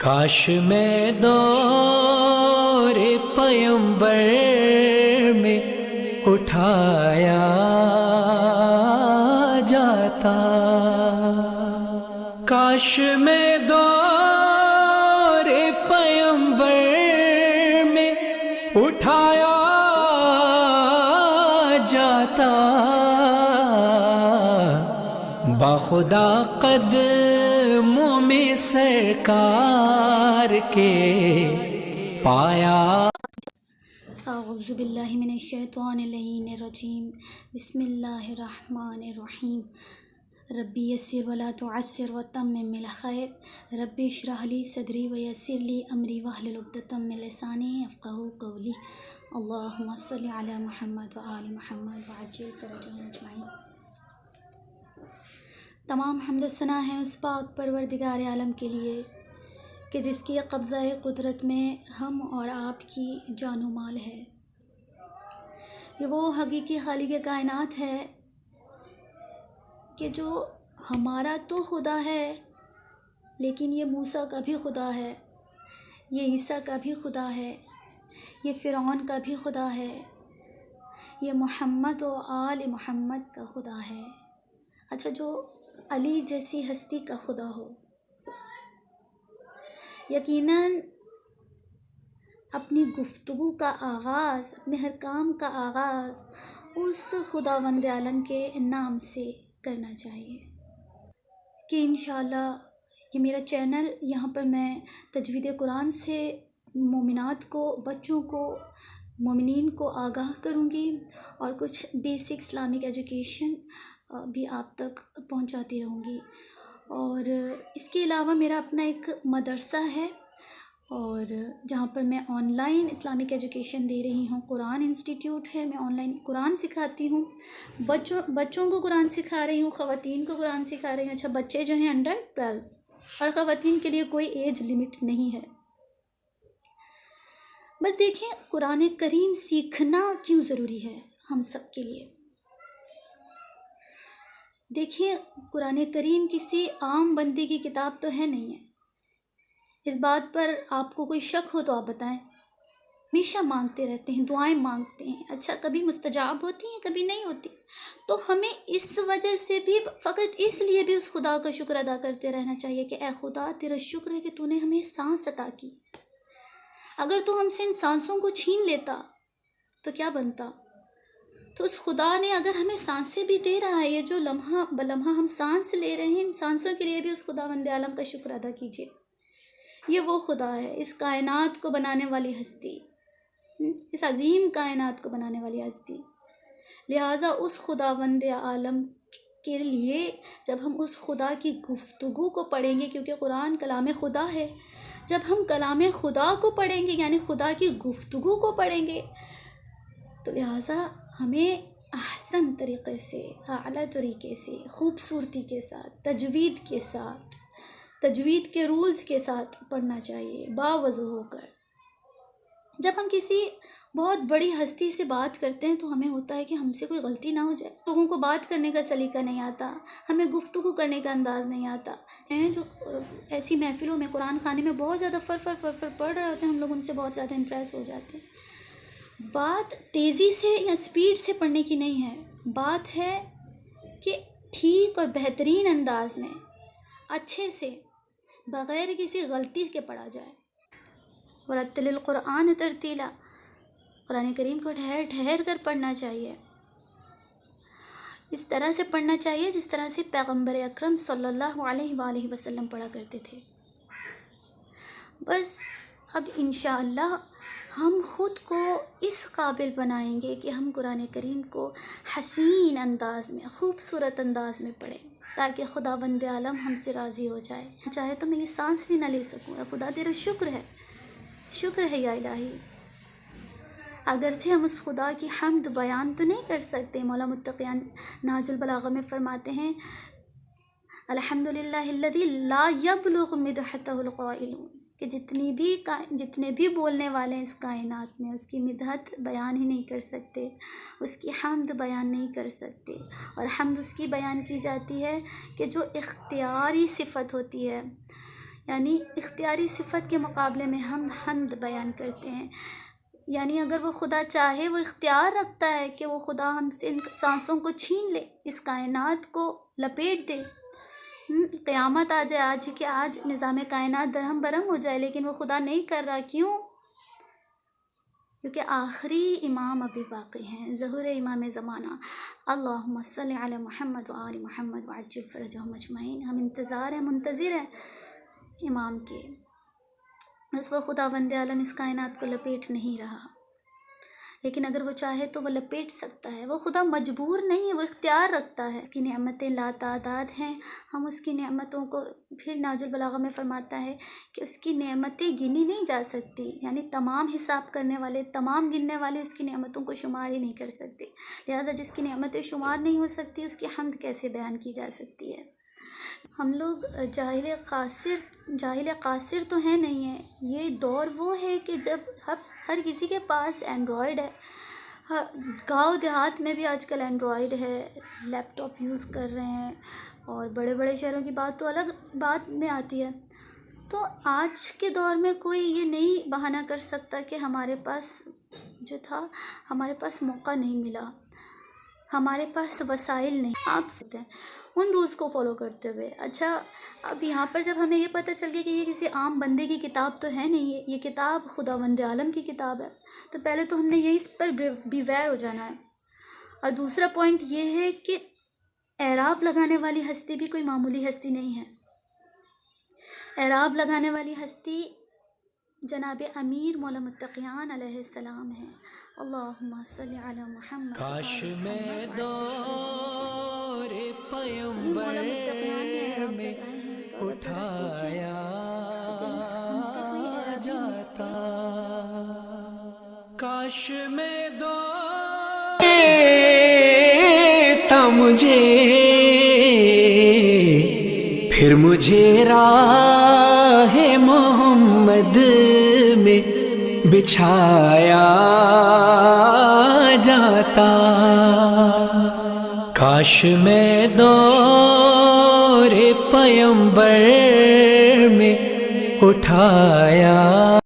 کاش میں دور پیمبر میں اٹھایا جاتا، کاش میں دور پیمبر میں اٹھایا جاتا، باخدا قدموں میں سرکار کے پایا۔ اعوذ باللہ من الشیطان اللعین الرجیم، بسم اللہ الرحمن الرحیم۔ ربی یسر ولا تعسر وتمم الخیر، ربی اشرح لی صدری ویسر لی امری واحلل عقدۃ من لسانی یفقہوا قولی۔ اللہم صل علی محمد وآل محمد وعجل فرجهم اجمعین۔ تمام حمد و ثنا ہے اس پاک پروردگار عالم کے لیے کہ جس کی قبضہ قدرت میں ہم اور آپ کی جان و مال ہے۔ یہ وہ حقیقی خالق کائنات ہے کہ جو ہمارا تو خدا ہے، لیکن یہ موسیٰ کا بھی خدا ہے، یہ عیسیٰ کا بھی خدا ہے، یہ فرعون کا بھی خدا ہے، یہ محمد و آل محمد کا خدا ہے۔ اچھا، جو علی جیسی ہستی کا خدا ہو، یقیناً اپنی گفتگو کا آغاز، اپنے ہر کام کا آغاز اس خداوند عالم کے نام سے کرنا چاہیے کہ انشاءاللہ یہ میرا چینل، یہاں پر میں تجوید قرآن سے مومنات کو، بچوں کو، مومنین کو آگاہ کروں گی اور کچھ بیسک اسلامک ایجوکیشن بھی آپ تک پہنچاتی رہوں گی۔ اور اس کے علاوہ میرا اپنا ایک مدرسہ ہے، اور جہاں پر میں آن لائن اسلامک ایجوکیشن دے رہی ہوں۔ قرآن انسٹیٹیوٹ ہے، میں آن لائن قرآن سکھاتی ہوں، بچوں کو قرآن سکھا رہی ہوں، خواتین کو قرآن سکھا رہی ہوں۔ اچھا، بچے جو ہیں انڈر 12، اور خواتین کے لیے کوئی ایج لمٹ نہیں ہے۔ بس دیکھیں قرآن کریم سیکھنا کیوں ضروری ہے ہم سب کے لیے۔ دیکھیں قرآن کریم کسی عام بندے کی کتاب تو ہے نہیں ہے، اس بات پر آپ کو کوئی شک ہو تو آپ بتائیں۔ ہمیشہ مانگتے رہتے ہیں، دعائیں مانگتے ہیں، اچھا کبھی مستجاب ہوتی ہیں کبھی نہیں ہوتی، تو ہمیں اس وجہ سے بھی، فقط اس لیے بھی اس خدا کا شکر ادا کرتے رہنا چاہیے کہ اے خدا تیرا شکر ہے کہ تو نے ہمیں سانس عطا کی۔ اگر تو ہم سے ان سانسوں کو چھین لیتا تو کیا بنتا؟ تو اس خدا نے اگر ہمیں سانسیں بھی دے رہا ہے، یہ جو لمحہ بلمحہ ہم سانس لے رہے ہیں، ان سانسوں کے لیے بھی اس خداوند عالم کا شکر ادا کیجیے۔ یہ وہ خدا ہے، اس کائنات کو بنانے والی ہستی، اس عظیم کائنات کو بنانے والی ہستی۔ لہٰذا اس خداوند عالم کے لیے جب ہم اس خدا کی گفتگو کو پڑھیں گے، کیونکہ قرآن کلام خدا ہے، جب ہم کلام خدا کو پڑھیں گے یعنی خدا کی گفتگو کو پڑھیں گے، تو لہٰذا ہمیں احسن طریقے سے، اعلیٰ طریقے سے، خوبصورتی کے ساتھ، تجوید کے رولز کے ساتھ پڑھنا چاہیے، باوضو ہو کر۔ جب ہم کسی بہت بڑی ہستی سے بات کرتے ہیں تو ہمیں ہوتا ہے کہ ہم سے کوئی غلطی نہ ہو جائے۔ لوگوں کو بات کرنے کا سلیقہ نہیں آتا، ہمیں گفتگو کرنے کا انداز نہیں آتا ہیں، جو ایسی محفلوں میں قرآن خوانی میں بہت زیادہ فر پڑھ رہے ہوتے ہیں، ہم لوگ ان سے بہت زیادہ امپریس ہو جاتے ہیں۔ بات تیزی سے یا سپیڈ سے پڑھنے کی نہیں ہے، بات ہے کہ ٹھیک اور بہترین انداز میں، اچھے سے، بغیر کسی غلطی کے پڑھا جائے۔ ورتل القرآن ترتیلا، قرآن کریم کو ٹھہر ٹھہر کر پڑھنا چاہیے، اس طرح سے پڑھنا چاہیے جس طرح سے پیغمبر اکرم صلی اللہ علیہ وآلہ وسلم پڑھا کرتے تھے۔ بس اب انشاءاللہ ہم خود کو اس قابل بنائیں گے کہ ہم قرآن کریم کو حسین انداز میں، خوبصورت انداز میں پڑھیں، تاکہ خداوند عالم ہم سے راضی ہو جائے۔ چاہے تو میں یہ سانس بھی نہ لے سکوں، اے خدا تیرا شکر ہے یا الہی۔ اگرچہ ہم اس خدا کی حمد بیان تو نہیں کر سکتے، مولا متقیان نہج البلاغہ میں فرماتے ہیں الحمدللہ الذی لا یبلغ مدحتہ القائلون، کہ جتنے بھی بولنے والے ہیں اس کائنات میں اس کی مدحت بیان ہی نہیں کر سکتے، اس کی حمد بیان نہیں کر سکتے۔ اور حمد اس کی بیان کی جاتی ہے کہ جو اختیاری صفت ہوتی ہے، یعنی اختیاری صفت کے مقابلے میں ہم حمد بیان کرتے ہیں. یعنی اگر وہ خدا چاہے وہ اختیار رکھتا ہے کہ وہ خدا ہم سے ان سانسوں کو چھین لے، اس کائنات کو لپیٹ دے، قیامت آ جائے آج ہی کہ آج نظام کائنات درہم برہم ہو جائے، لیکن وہ خدا نہیں کر رہا. کیوں؟ کیونکہ آخری امام ابھی باقی ہیں، ظہور امام زمانہ. اللہم صلی علی محمد و آل محمد وعجل فرجہم اجمعین. ہم انتظار ہیں، منتظر ہیں امام کے. بس وہ خداوند عالم اس کائنات کو لپیٹ نہیں رہا، لیکن اگر وہ چاہے تو وہ لپیٹ سکتا ہے. وہ خدا مجبور نہیں ہے، وہ اختیار رکھتا ہے. اس کی نعمتیں لاتعداد ہیں، ہم اس کی نعمتوں کو، پھر ناج البلاغہ میں فرماتا ہے کہ اس کی نعمتیں گنی نہیں جا سکتی. یعنی تمام حساب کرنے والے، تمام گننے والے اس کی نعمتوں کو شمار ہی نہیں کر سکتے. لہذا جس کی نعمتیں شمار نہیں ہو سکتی، اس کی حمد کیسے بیان کی جا سکتی ہے؟ ہم لوگ جاہل قاصر تو ہیں نہیں ہیں. یہ دور وہ ہے کہ جب ہر کسی کے پاس اینڈرائڈ ہے. گاؤں دیہات میں بھی آج کل اینڈرائڈ ہے، لیپ ٹاپ یوز کر رہے ہیں، اور بڑے بڑے شہروں کی بات تو الگ بات میں آتی ہے. تو آج کے دور میں کوئی یہ نہیں بہانہ کر سکتا کہ ہمارے پاس جو تھا، ہمارے پاس موقع نہیں ملا، ہمارے پاس وسائل نہیں. آپ سکتے ہیں ان رولز کو فالو کرتے ہوئے. اچھا، اب یہاں پر جب ہمیں یہ پتہ چل گیا کہ یہ کسی عام بندے کی کتاب تو ہے نہیں، یہ کتاب خداوند عالم کی کتاب ہے، تو پہلے تو ہم نے یہی اس پر بیویئر ہو جانا ہے. اور دوسرا پوائنٹ یہ ہے کہ اعراب لگانے والی ہستی بھی کوئی معمولی ہستی نہیں ہے. اعراب لگانے والی ہستی جناب امیر مولا متقیان علیہ السلام ہے. اللہم صلی علی محمد. کاش میں دور مولا پیمبر متقیان نے اعراب میں لگائے ہیں، تو اگر ذرا سوچیں اٹھایا ہم سے کوئی اعرابی جاتا. مسٹیک کاش میں دور تا مجھے، پھر مجھے راہ محمد میں بچھایا جاتا. کاش میں دور پیمبر میں اٹھایا